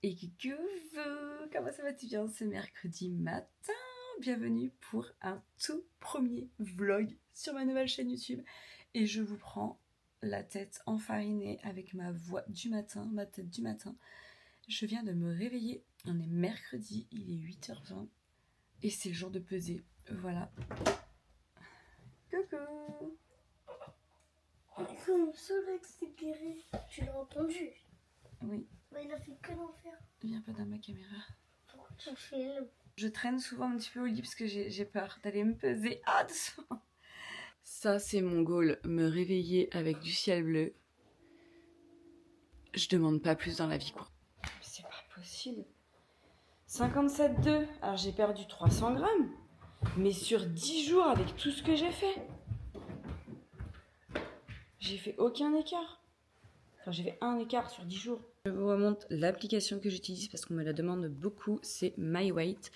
Et coucou, comment ça va-tu bien ce mercredi matin? Bienvenue pour un tout premier vlog sur ma nouvelle chaîne YouTube. Et je vous prends la tête enfarinée avec ma voix du matin, ma tête du matin. Je viens de me réveiller, on est mercredi, il est 8h20 et c'est le jour de peser, voilà. Coucou! Comme soleil s'éclairait, tu l'as entendu? Oui. Mais il a fait que d'en faire. Viens pas dans ma caméra. Pourquoi tu filmes? Je traîne souvent un petit peu au lit parce que j'ai peur d'aller me peser. Ah, doucement. Ça, c'est mon goal, me réveiller avec du ciel bleu. Je demande pas plus dans la vie, quoi. Mais c'est pas possible. 57,2. Alors, j'ai perdu 300 grammes. Mais sur 10 jours, avec tout ce que j'ai fait. J'ai fait aucun écart. Enfin, j'ai fait un écart sur 10 jours. Je vous remonte l'application que j'utilise parce qu'on me la demande beaucoup. C'est MyWeight.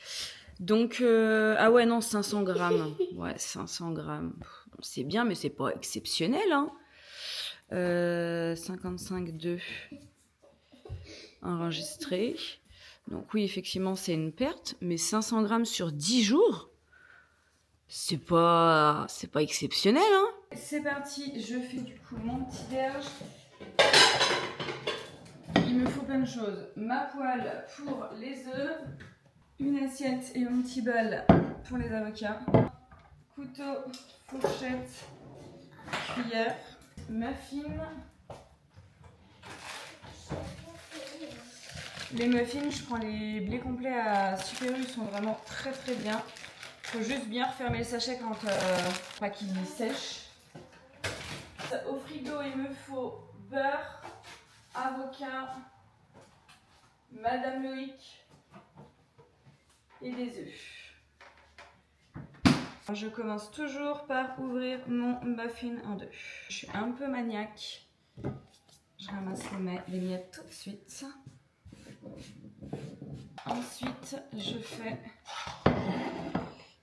Donc, ah ouais, non, 500 grammes. Ouais, 500 grammes. Bon, c'est bien, mais c'est pas exceptionnel, hein. 55,2 enregistré. Donc oui, effectivement, c'est une perte. Mais 500 grammes sur 10 jours, c'est pas exceptionnel, hein. C'est parti, je fais du coup mon petit déj. Il me faut plein de choses. Ma poêle pour les œufs, une assiette et un petit bol pour les avocats, couteau, fourchette, cuillère, muffins. Les muffins, je prends les blés complets à Super U, ils sont vraiment très très bien. Faut juste bien refermer le sachet quand pas qu'il sèche. Au frigo, il me faut beurre, avocat, Madame Loïc et des œufs. Je commence toujours par ouvrir mon muffin en deux. Je suis un peu maniaque. Je ramasse les miettes tout de suite. Ensuite, je fais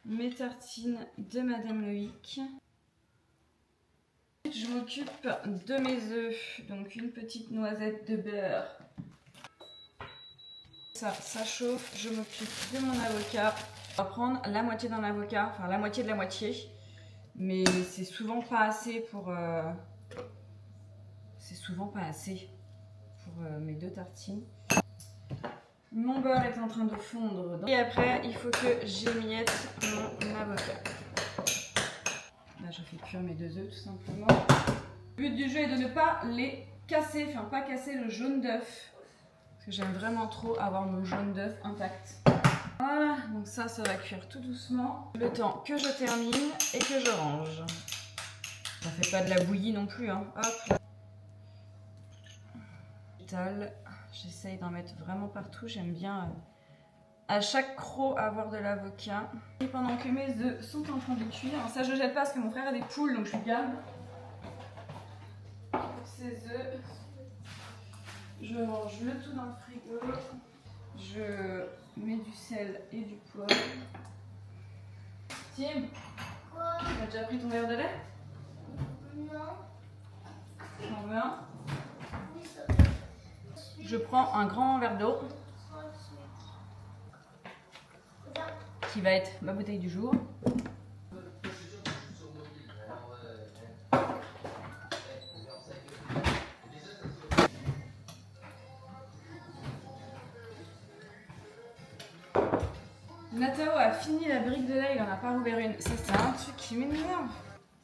mes tartines de Madame Loïc. Je m'occupe de mes œufs, donc une petite noisette de beurre. Ça chauffe, je m'occupe de mon avocat. On va prendre la moitié d'un avocat, enfin la moitié de la moitié. Mais c'est souvent pas assez pour... mes deux tartines. Mon beurre est en train de fondre. Et après, il faut que j'émiette mon avocat. Là, je fais cuire mes deux œufs tout simplement. Le but du jeu est de ne pas les casser, enfin pas casser le jaune d'œuf. Parce que j'aime vraiment trop avoir mon jaune d'œuf intact. Voilà, donc ça va cuire tout doucement. Le temps que je termine et que je range. Ça fait pas de la bouillie non plus, hein. Hop. J'essaye d'en mettre vraiment partout. J'aime bien à chaque croc avoir de l'avocat. Et pendant que mes œufs sont en train de cuire, alors ça je jette pas parce que mon frère a des poules donc je lui garde. Pour ces œufs, je range le tout dans le frigo. Je mets du sel et du poivre. Tim, Quoi? tu as déjà pris ton verre de lait? Non. J'en veux un. Oui, ça. Je prends un grand verre d'eau qui va être ma bouteille du jour. Natao a fini la brique de lait, il en a pas ouvert une. Ça, c'est un truc qui m'énerve.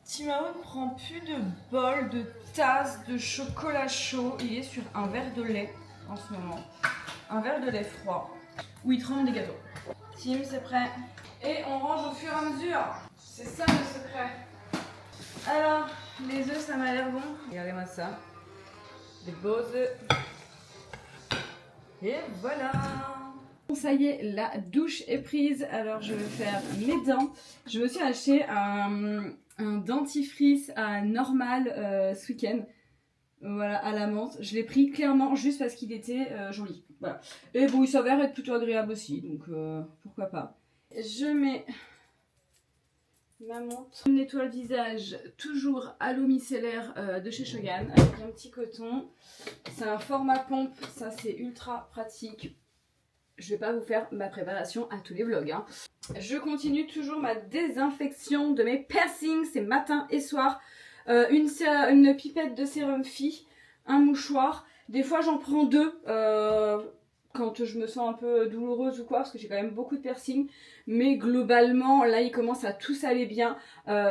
Timao ne prend plus de bol, de tasse, de chocolat chaud. Il est sur un verre de lait en ce moment. Un verre de lait froid où il trempe des gâteaux. Tim, c'est prêt. Et on range au fur et à mesure. C'est ça le secret. Alors, les œufs, ça m'a l'air bon. Regardez-moi ça. Des beaux œufs. Et voilà. Ça y est, la douche est prise. Alors, je vais faire mes dents. Je me suis acheté un dentifrice à Normal ce week-end. Voilà, à la menthe. Je l'ai pris clairement juste parce qu'il était joli. Voilà. Et bon, il s'avère être plutôt agréable aussi. Donc, pourquoi pas. Je mets ma montre. Je nettoie le visage toujours à l'eau micellaire de chez Shogun avec un petit coton. C'est un format pompe, ça c'est ultra pratique. Je vais pas vous faire ma préparation à tous les vlogs. Hein. Je continue toujours ma désinfection de mes piercings, c'est matin et soir. Une pipette de sérum Phi, un mouchoir. Des fois j'en prends deux quand je me sens un peu douloureuse ou quoi, parce que j'ai quand même beaucoup de piercings. Mais globalement, là il commence à tous aller bien.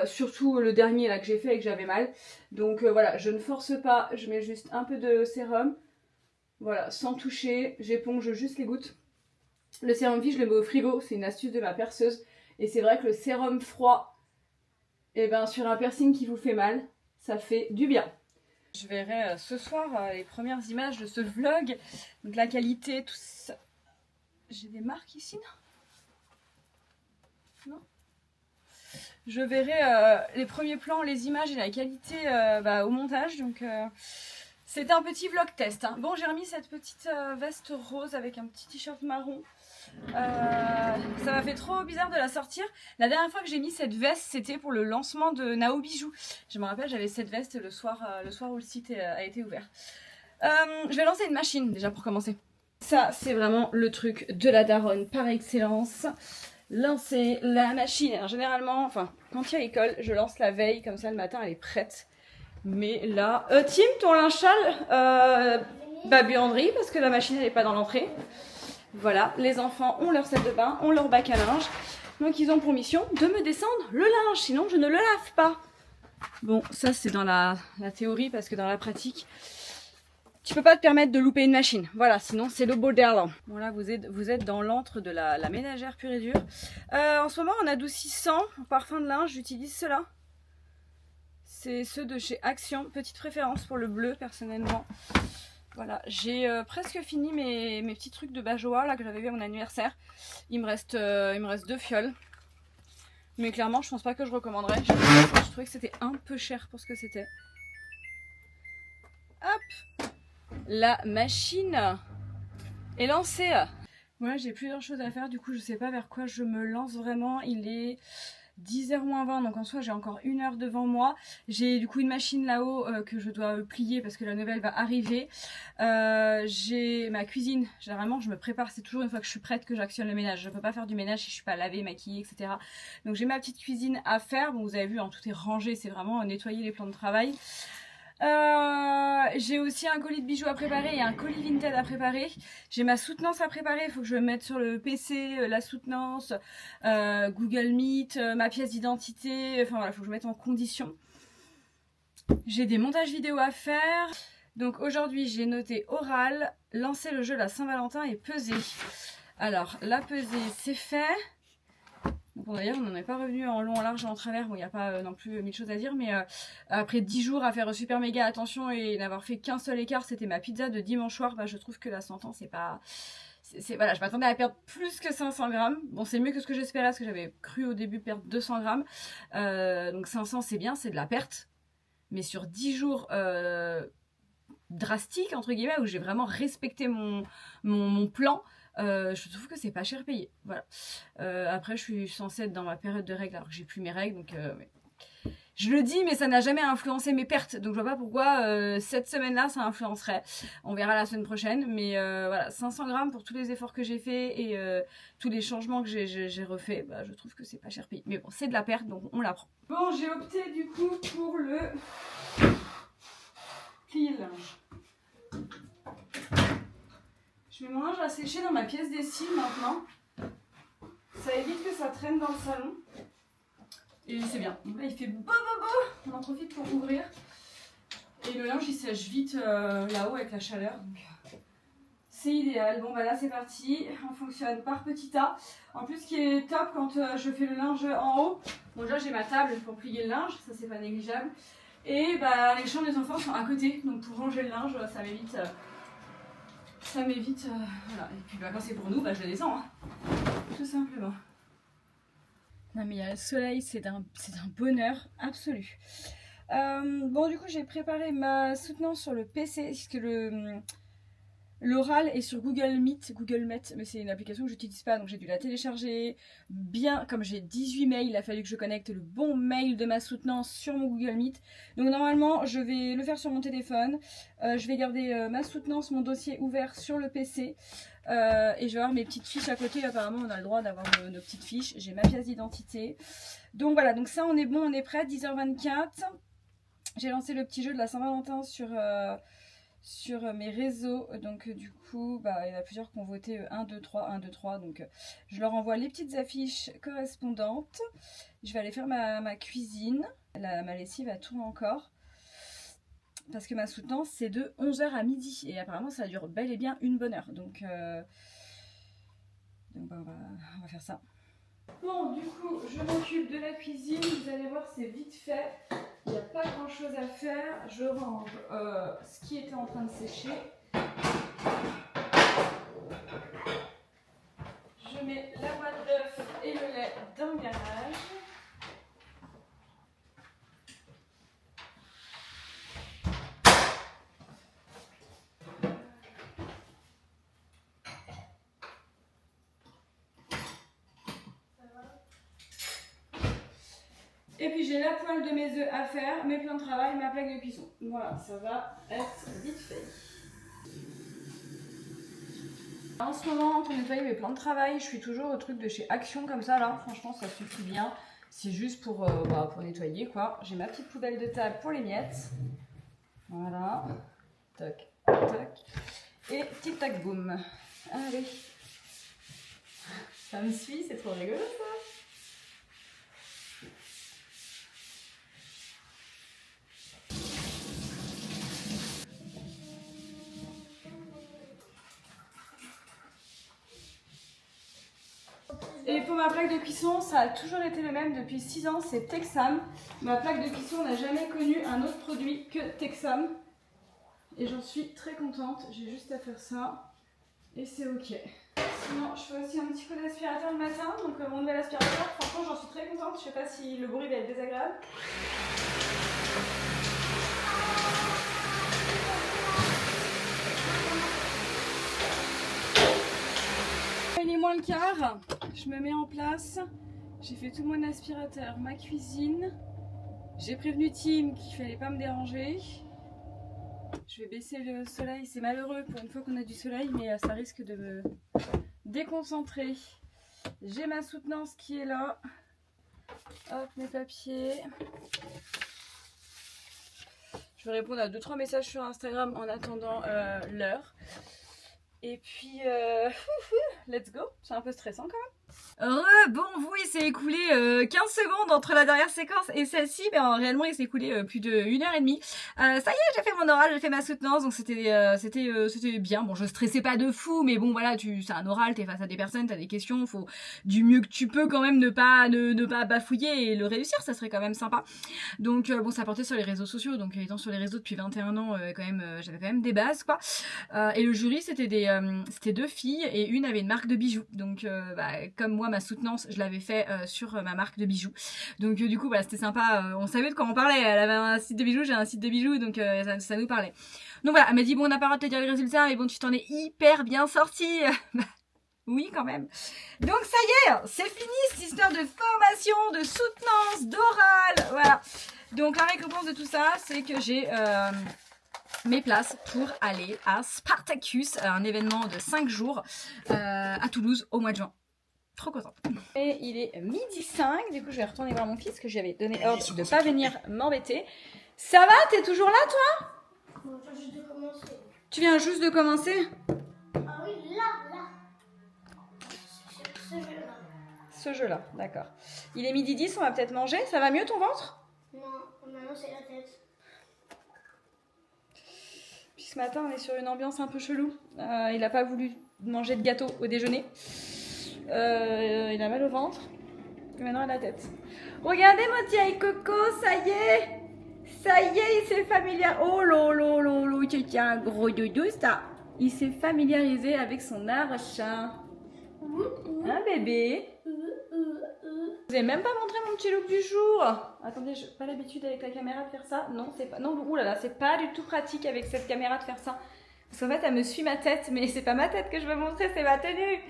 Surtout le dernier là que j'ai fait et que j'avais mal. Donc voilà, je ne force pas, je mets juste un peu de sérum. Voilà, sans toucher, j'éponge juste les gouttes. Le sérum Phi, je le mets au frigo, c'est une astuce de ma perceuse. Et c'est vrai que le sérum froid, et ben sur un piercing qui vous fait mal, ça fait du bien. Je verrai ce soir les premières images de ce vlog. Donc la qualité, tout ça. J'ai des marques ici, non? Je verrai les premiers plans, les images et la qualité au montage. Donc c'était un petit vlog test. Hein. Bon, j'ai remis cette petite veste rose avec un petit t-shirt marron. Ça m'a fait trop bizarre de la sortir. La dernière fois que j'ai mis cette veste, c'était pour le lancement de Nao Bijoux. Je me rappelle, j'avais cette veste le soir où le site a été ouvert. Je vais lancer une machine déjà pour commencer. Ça, c'est vraiment le truc de la daronne par excellence. Lancer la machine. Alors, généralement, enfin, quand il y a école, je lance la veille, comme ça le matin elle est prête. Mais là, Tim, ton linge sale, buanderie, parce que la machine elle n'est pas dans l'entrée. Voilà, les enfants ont leur salle de bain, ont leur bac à linge. Donc ils ont pour mission de me descendre le linge, sinon je ne le lave pas. Bon, ça c'est dans la théorie, parce que dans la pratique, tu peux pas te permettre de louper une machine. Voilà, sinon c'est le bordel. Bon là, vous êtes dans l'antre de la ménagère pure et dure. En ce moment, en adoucissant, en parfum de linge, j'utilise ceux-là. C'est ceux de chez Action. Petite préférence pour le bleu, personnellement. Voilà, j'ai presque fini mes petits trucs de Bajoa là que j'avais vu à mon anniversaire. Il me reste 2 fioles. Mais clairement, je pense pas que je recommanderais. Je trouvais que c'était un peu cher pour ce que c'était. Hop, la machine est lancée. Voilà, j'ai plusieurs choses à faire. Du coup, je sais pas vers quoi je me lance vraiment. Il est 10h moins 20, donc en soi j'ai encore 1 heure devant moi. J'ai du coup une machine là-haut que je dois plier parce que la nouvelle va arriver. J'ai ma cuisine, généralement je me prépare, c'est toujours une fois que je suis prête que j'actionne le ménage. Je peux pas faire du ménage si je suis pas lavée, maquillée, etc. Donc j'ai ma petite cuisine à faire. Bon, vous avez vu, hein, tout est rangé, c'est vraiment nettoyer les plans de travail. J'ai aussi un colis de bijoux à préparer et un colis Vinted à préparer. J'ai ma soutenance à préparer, il faut que je mette sur le PC la soutenance, Google Meet, ma pièce d'identité, enfin voilà, il faut que je mette en condition. J'ai des montages vidéo à faire. Donc aujourd'hui j'ai noté oral, lancer le jeu la Saint-Valentin et peser. Alors la pesée c'est fait. Bon, d'ailleurs, on n'en est pas revenu en long, en large et en travers. Bon, il n'y a pas non plus 1000 choses à dire, mais après 10 jours à faire super méga attention et n'avoir fait qu'un seul écart, c'était ma pizza de dimanche soir. Bah, je trouve que la 100 ans, c'est pas. Voilà, je m'attendais à perdre plus que 500 grammes. Bon, c'est mieux que ce que j'espérais, parce que j'avais cru au début perdre 200 grammes. Donc 500, c'est bien, c'est de la perte. Mais sur 10 jours drastiques, entre guillemets, où j'ai vraiment respecté mon plan. Je trouve que c'est pas cher payé. Voilà. Après, je suis censée être dans ma période de règles alors que j'ai plus mes règles. Donc, je le dis, mais ça n'a jamais influencé mes pertes. Donc, je vois pas pourquoi cette semaine-là ça influencerait. On verra la semaine prochaine. Mais voilà, 500 grammes pour tous les efforts que j'ai faits et tous les changements que j'ai refait. Bah, je trouve que c'est pas cher payé. Mais bon, c'est de la perte, donc on la prend. Bon, j'ai opté du coup pour le plier le linge. Je mets mon linge à sécher dans ma pièce d'essuie maintenant. Ça évite que ça traîne dans le salon. Et c'est bien. Donc là il fait beau. On en profite pour ouvrir. Et le linge il sèche vite là-haut avec la chaleur. Donc c'est idéal. Bon bah là c'est parti. On fonctionne par petits tas. En plus ce qui est top quand je fais le linge en haut. Bon déjà j'ai ma table pour plier le linge. Ça c'est pas négligeable. Et bah les chambres des enfants sont à côté. Donc pour ranger le linge ça m'évite... voilà. Et puis bah, quand c'est pour nous, bah, je le descends, hein. Tout simplement. Non mais il y a le soleil, c'est d'un bonheur absolu. Bon du coup j'ai préparé ma soutenance sur le PC, puisque L'oral est sur Google Meet, mais c'est une application que j'utilise pas, donc j'ai dû la télécharger. Bien, comme j'ai 18 mails, il a fallu que je connecte le bon mail de ma soutenance sur mon Google Meet. Donc normalement, je vais le faire sur mon téléphone. Je vais garder ma soutenance, mon dossier ouvert sur le PC. Et je vais avoir mes petites fiches à côté. Apparemment, on a le droit d'avoir nos petites fiches. J'ai ma pièce d'identité. Donc voilà, donc ça, on est bon, on est prêt. 10h24. J'ai lancé le petit jeu de la Saint-Valentin sur mes réseaux, donc du coup il y en a plusieurs qui ont voté 1, 2, 3, 1, 2, 3, donc je leur envoie les petites affiches correspondantes. Je vais aller faire ma cuisine, ma lessive elle tourne encore, parce que ma soutenance c'est de 11h à midi, et apparemment ça dure bel et bien une bonne heure, donc on va faire ça. Bon, du coup, je m'occupe de la cuisine, vous allez voir, c'est vite fait. Il n'y a pas grand chose à faire. Je range ce qui était en train de sécher. Je mets la boîte d'œufs et le lait dans le garage. Et puis j'ai la poêle de mes œufs à faire, mes plans de travail, ma plaque de cuisson. Voilà, ça va être vite fait. En ce moment, pour nettoyer mes plans de travail, je suis toujours au truc de chez Action comme ça là. Franchement, ça suffit bien. C'est juste pour nettoyer quoi. J'ai ma petite poubelle de table pour les miettes. Voilà. Toc, toc. Et tic tac boum. Allez. Ça me suit, c'est trop rigolo ça. Et pour ma plaque de cuisson, ça a toujours été le même depuis 6 ans, c'est Texam. Ma plaque de cuisson n'a jamais connu un autre produit que Texam. Et j'en suis très contente, j'ai juste à faire ça et c'est ok. Sinon, je fais aussi un petit coup d'aspirateur le matin, donc mon nouvel aspirateur, franchement j'en suis très contente, je sais pas si le bruit va être désagréable. Il est moins le quart, je me mets en place, j'ai fait tout mon aspirateur, ma cuisine, j'ai prévenu Tim qu'il fallait pas me déranger. Je vais baisser le soleil, c'est malheureux pour une fois qu'on a du soleil, mais ça risque de me déconcentrer. J'ai ma soutenance qui est là, hop mes papiers. Je vais répondre à 2-3 messages sur Instagram en attendant l'heure. Et puis, let's go. C'est un peu stressant quand même. Bon, vous, il s'est écoulé 15 secondes entre la dernière séquence et celle-ci. Ben, réellement, il s'est écoulé plus de 1h30. Ça y est, j'ai fait mon oral, j'ai fait ma soutenance, donc c'était bien. Bon, je stressais pas de fou, mais bon, voilà, c'est un oral, t'es face à des personnes, t'as des questions, faut du mieux que tu peux quand même ne pas bafouiller et le réussir, ça serait quand même sympa. Donc, bon, ça portait sur les réseaux sociaux, donc étant sur les réseaux depuis 21 ans, j'avais quand même des bases, quoi. Et le jury, c'était 2 filles et une avait une marque de bijoux. Donc, comme moi, ma soutenance, je l'avais fait sur ma marque de bijoux. Donc, du coup, c'était sympa. On savait de quoi on parlait. Elle avait un site de bijoux, j'ai un site de bijoux, donc ça nous parlait. Donc voilà, elle m'a dit, bon, on n'a pas le droit de te dire les résultats, mais bon, tu t'en es hyper bien sortie. Oui, quand même. Donc, ça y est, c'est fini cette histoire de formation, de soutenance, d'oral. Voilà. Donc, la récompense de tout ça, c'est que j'ai mes places pour aller à Spartacus, un événement de 5 jours à Toulouse au mois de juin. Trop contente. Et il est 12h05, du coup je vais retourner voir mon fils que j'avais donné ordre de ne pas venir m'embêter. Ça va, t'es toujours là toi? On vient juste de commencer. Tu viens juste de commencer? Ah oui, là. Ce jeu-là. Ce jeu-là, d'accord. Il est 12h10, on va peut-être manger. Ça va mieux ton ventre? Non, maintenant c'est la tête. Puis ce matin on est sur une ambiance un peu chelou. Il n'a pas voulu manger de gâteau au déjeuner. Il a mal au ventre et maintenant il a la tête. Regardez mon petit coco, ça y est, il s'est familiarisé. Oh lolo, c'est un gros doudou ça. Il s'est familiarisé avec son archin. Hein bébé? Je vous ai même pas montré mon petit look du jour. Attendez, j'ai pas l'habitude avec la caméra de faire ça. Non, c'est pas. Non, oulala, c'est pas du tout pratique avec cette caméra de faire ça. Parce qu'en fait, elle me suit ma tête, mais c'est pas ma tête que je veux montrer, c'est ma tenue.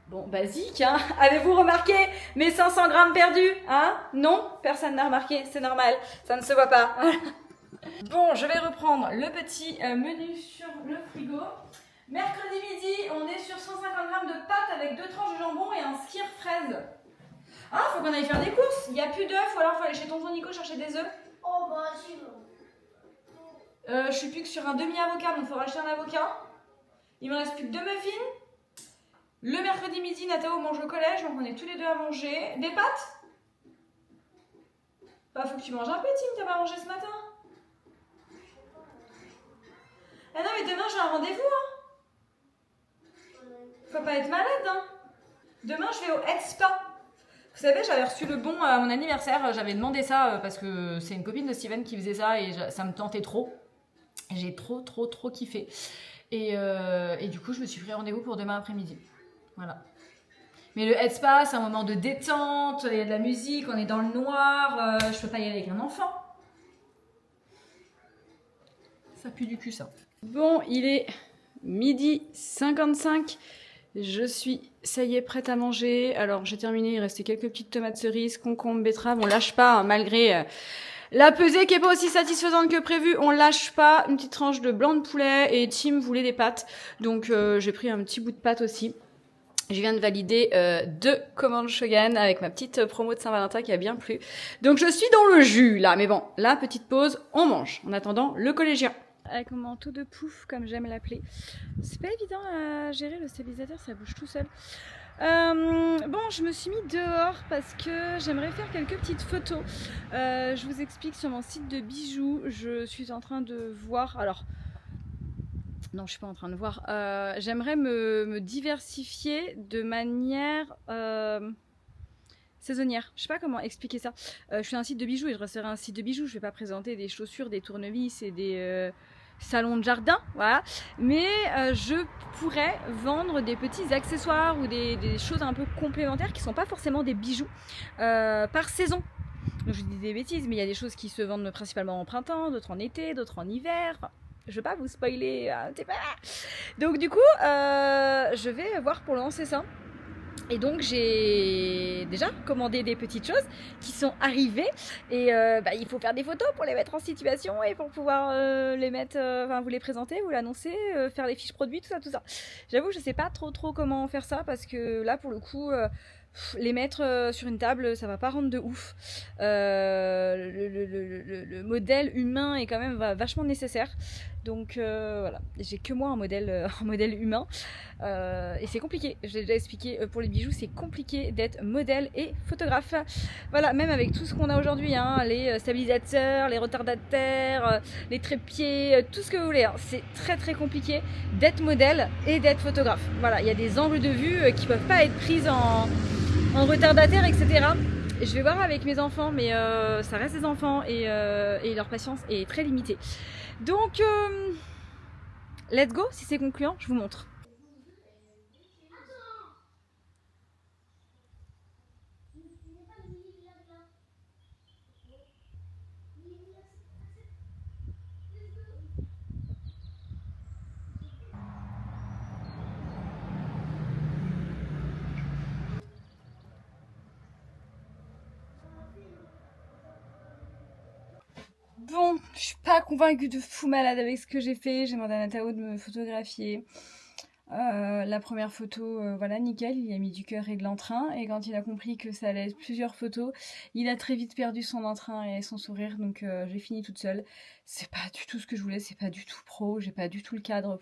Bon, basique, hein. Avez-vous remarqué mes 500 grammes perdus, hein? Non, personne n'a remarqué, c'est normal, ça ne se voit pas. Bon, je vais reprendre le petit menu sur le frigo. Mercredi midi, on est sur 150 grammes de pâtes avec 2 tranches de jambon et un skyr fraise. Ah, faut qu'on aille faire des courses. Il n'y a plus d'œufs, ou alors faut aller chez tonton Nico chercher des œufs. Oh bah si. Je suis plus que sur un demi-avocat, donc il faut racheter un avocat. Il me reste plus que 2 muffins. Le mercredi midi, Nathalie mange au collège, donc on est tous les deux à manger. Des pâtes? Bah, faut que tu manges un peu, Tim, t'as pas mangé ce matin. Ah non, mais demain j'ai un rendez-vous, hein. Faut pas être malade, hein. Demain je vais au Head Spa. Vous savez, j'avais reçu le bon à mon anniversaire, j'avais demandé ça parce que c'est une copine de Steven qui faisait ça et ça me tentait trop. J'ai trop kiffé. Et du coup, je me suis pris rendez-vous pour demain après-midi. Voilà. Mais le Head Spa, c'est un moment de détente, il y a de la musique, on est dans le noir, je peux pas y aller avec un enfant. Ça pue du cul, ça. Bon, il est 12h55. Je suis, ça y est, prête à manger. Alors, j'ai terminé, il restait quelques petites tomates cerises, concombres, betteraves. On lâche pas, hein, malgré la pesée qui est pas aussi satisfaisante que prévu. On lâche pas. Une petite tranche de blanc de poulet et Tim voulait des pâtes. Donc, j'ai pris un petit bout de pâte aussi. Je viens de valider 2 commandes Shogun avec ma petite promo de Saint-Valentin qui a bien plu. Donc, je suis dans le jus, là. Mais bon, là, petite pause, on mange. En attendant, le collégien. Avec mon manteau de pouf, comme j'aime l'appeler. C'est pas évident à gérer, le stabilisateur, ça bouge tout seul. Bon, je me suis mis dehors parce que j'aimerais faire quelques petites photos. Je vous explique, sur mon site de bijoux, je suis en train de voir... Alors, non, je suis pas en train de voir. J'aimerais me diversifier de manière... saisonnière. Je sais pas comment expliquer ça. Je suis un site de bijoux et je resterai un site de bijoux. Je vais pas présenter des chaussures, des tournevis et des salons de jardin, voilà. Mais je pourrais vendre des petits accessoires ou des choses un peu complémentaires qui sont pas forcément des bijoux par saison. Donc je dis des bêtises, mais il y a des choses qui se vendent principalement en printemps, d'autres en été, d'autres en hiver. Enfin, je veux pas vous spoiler, c'est pas... Donc du coup, je vais voir pour lancer ça. Et donc j'ai déjà commandé des petites choses qui sont arrivées et il faut faire des photos pour les mettre en situation et pour pouvoir les mettre, vous les présenter, vous l'annoncer, faire les fiches produits, tout ça. J'avoue je sais pas trop comment faire ça parce que là pour le coup les mettre sur une table ça va pas rendre de ouf. Le modèle humain est quand même vachement nécessaire. Donc voilà, j'ai que moi un modèle humain et c'est compliqué, je l'ai déjà expliqué, pour les bijoux c'est compliqué d'être modèle et photographe. Voilà, même avec tout ce qu'on a aujourd'hui, hein, les stabilisateurs, les retardataires, les trépieds, tout ce que vous voulez, hein, c'est très compliqué d'être modèle et d'être photographe. Voilà, il y a des angles de vue qui peuvent pas être prises en retardataire, etc. Je vais voir avec mes enfants, mais ça reste des enfants et leur patience est très limitée. Donc, let's go, si c'est concluant, je vous montre. Bon, je suis pas convaincue de fou malade avec ce que j'ai fait. J'ai demandé à Natao de me photographier. La première photo, voilà, nickel, il a mis du cœur et de l'entrain. Et quand il a compris que ça allait être plusieurs photos, il a très vite perdu son entrain et son sourire. Donc j'ai fini toute seule. C'est pas du tout ce que je voulais, c'est pas du tout pro. J'ai pas du tout le cadre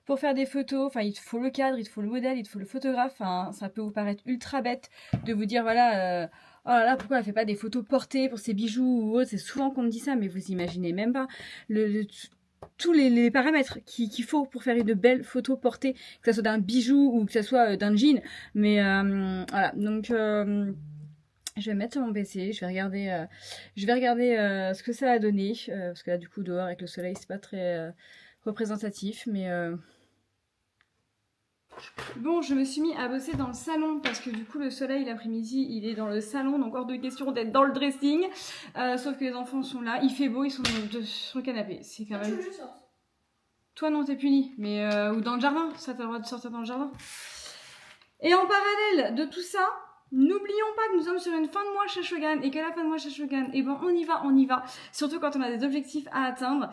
pour faire des photos. Enfin, il te faut le cadre, il te faut le modèle, il te faut le photographe. Enfin, ça peut vous paraître ultra bête de vous dire, voilà... oh là là, pourquoi elle fait pas des photos portées pour ses bijoux ou autre? C'est souvent qu'on me dit ça, mais vous imaginez même pas tous les paramètres qu'il faut pour faire une belle photo portée, que ce soit d'un bijou ou que ce soit d'un jean. Mais voilà, donc je vais mettre sur mon PC, je vais regarder ce que ça a donné, parce que là du coup dehors avec le soleil c'est pas très représentatif, mais... Bon, je me suis mis à bosser dans le salon parce que du coup le soleil l'après-midi il est dans le salon, donc hors de question d'être dans le dressing, sauf que les enfants sont là, il fait beau, ils sont sur le canapé, c'est quand même... Toi non, t'es puni. Mais ou dans le jardin, ça t'as le droit de sortir dans le jardin. Et en parallèle de tout ça, n'oublions pas que nous sommes sur une fin de mois chez Shogun et qu'à la fin de mois chez Shogun, et ben on y va. Surtout quand on a des objectifs à atteindre.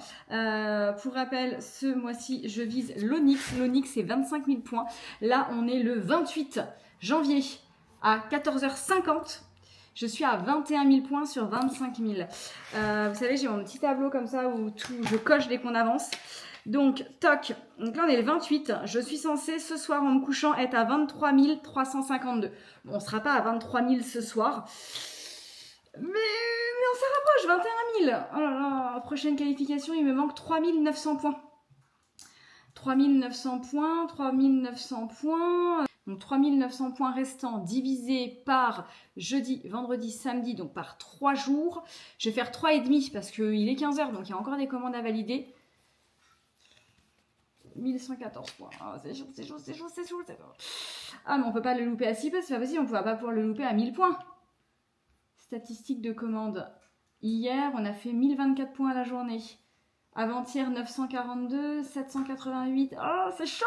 Pour rappel, ce mois-ci, je vise l'Onyx. L'Onyx, c'est 25 000 points. Là, on est le 28 janvier à 14h50. Je suis à 21 000 points sur 25 000. Vous savez, j'ai mon petit tableau comme ça où je coche dès qu'on avance. Donc, toc. Donc là, on est le 28. Je suis censée, ce soir, en me couchant, être à 23 352. Bon, on ne sera pas à 23 000 ce soir. Mais on s'en rapproche, 21 000. Oh là là, prochaine qualification, il me manque 3 900 points. 3 900 points, 3 900 points. Donc 3 900 points restants divisés par jeudi, vendredi, samedi, donc par 3 jours. Je vais faire 3,5 parce qu'il est 15h, donc il y a encore des commandes à valider. 1114 points. Oh, c'est chaud. Ah, mais on peut pas le louper à 6 places, c'est pas possible, on ne va pas pouvoir le louper à 1000 points. Statistique de commande. Hier, on a fait 1024 points à la journée. Avant-hier, 942, 788. Oh, c'est chaud.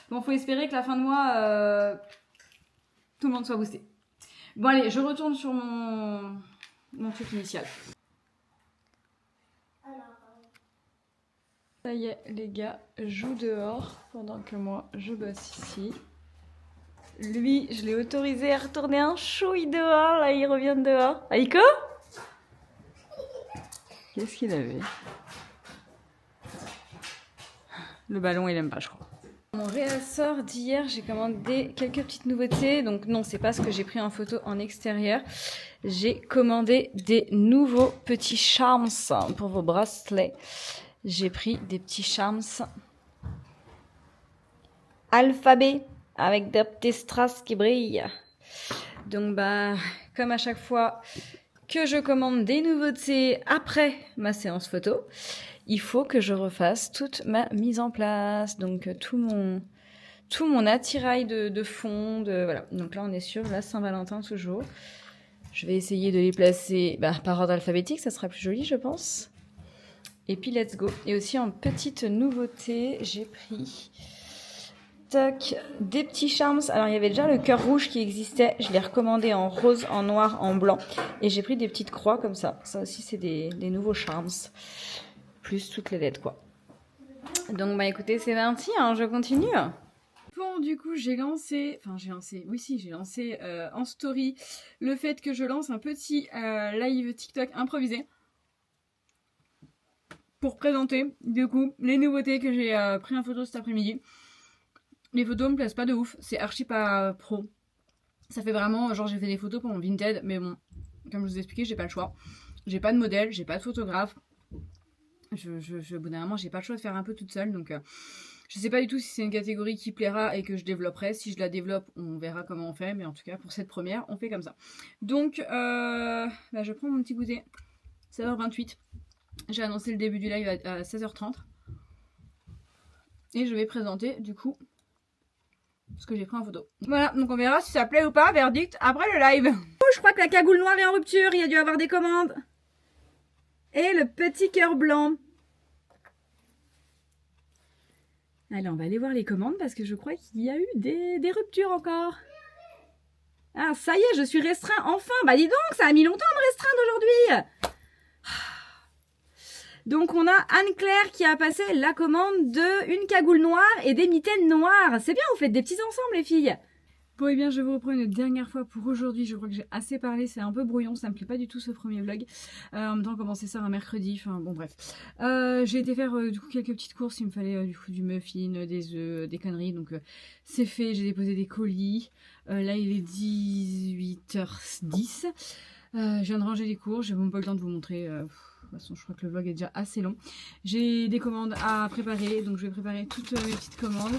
Bon, faut espérer que la fin de mois, tout le monde soit boosté. Bon, allez, je retourne sur mon truc initial. Ça y est, les gars jouent dehors pendant que moi, je bosse ici. Lui, je l'ai autorisé à retourner un chouille dehors. Là, il revient de dehors. Aïko ? Qu'est-ce qu'il avait? Le ballon, il aime pas, je crois. Mon réassort d'hier, j'ai commandé quelques petites nouveautés. Donc non, c'est pas ce que j'ai pris en photo en extérieur. J'ai commandé des nouveaux petits charms pour vos bracelets. J'ai pris des petits charms alphabet avec des petits strass qui brillent. Donc bah, comme à chaque fois que je commande des nouveautés après ma séance photo, il faut que je refasse toute ma mise en place. Donc tout mon attirail de fond, voilà. Donc là on est sur la Saint-Valentin toujours. Je vais essayer de les placer par ordre alphabétique, ça sera plus joli je pense. Et puis let's go. Et aussi en petite nouveauté, j'ai pris des petits charms. Alors il y avait déjà le cœur rouge qui existait. Je l'ai recommandé en rose, en noir, en blanc. Et j'ai pris des petites croix comme ça. Ça aussi c'est des nouveaux charms. Plus toutes les lettres quoi. Donc bah écoutez, c'est parti, hein, je continue. Bon, du coup, j'ai lancé en story le fait que je lance un petit live TikTok improvisé. Pour présenter du coup les nouveautés que j'ai pris en photo cet après-midi. Les photos me plaisent pas de ouf, c'est archi pas pro. Ça fait vraiment genre j'ai fait des photos pour mon Vinted, mais bon, comme je vous ai expliqué, j'ai pas le choix. J'ai pas de modèle, j'ai pas de photographe. Au bout d'un moment, j'ai pas le choix de faire un peu toute seule, donc je sais pas du tout si c'est une catégorie qui plaira et que je développerai. Si je la développe, on verra comment on fait, mais en tout cas pour cette première, on fait comme ça. Donc je prends mon petit goûter. 16h28. J'ai annoncé le début du live à 16h30. Et je vais présenter du coup ce que j'ai pris en photo. Voilà, donc on verra si ça plaît ou pas, verdict après le live. Oh, je crois que la cagoule noire est en rupture, il y a dû avoir des commandes. Et le petit cœur blanc. Allez, on va aller voir les commandes parce que je crois qu'il y a eu des ruptures encore. Ah, ça y est, je suis restreint enfin. Bah dis donc, ça a mis longtemps à me restreindre aujourd'hui. Donc on a Anne-Claire qui a passé la commande de une cagoule noire et des mitaines noires. C'est bien, vous faites des petits ensembles les filles. Bon et bien je vous reprends une dernière fois pour aujourd'hui. Je crois que j'ai assez parlé, c'est un peu brouillon, ça me plaît pas du tout ce premier vlog. En même temps commencer ça un mercredi, enfin bon bref. J'ai été faire du coup quelques petites courses, il me fallait du coup du muffin, des œufs, des conneries. Donc c'est fait, j'ai déposé des colis. Là il est 18h10. Je viens de ranger les courses, j'ai même pas le temps de vous montrer... De toute façon, je crois que le vlog est déjà assez long. J'ai des commandes à préparer, donc je vais préparer toutes mes petites commandes.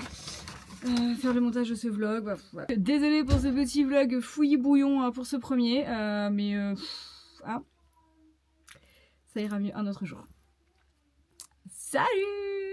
Faire le montage de ce vlog. Bah, voilà. Désolée pour ce petit vlog fouillis bouillon pour ce premier, mais ça ira mieux un autre jour. Salut!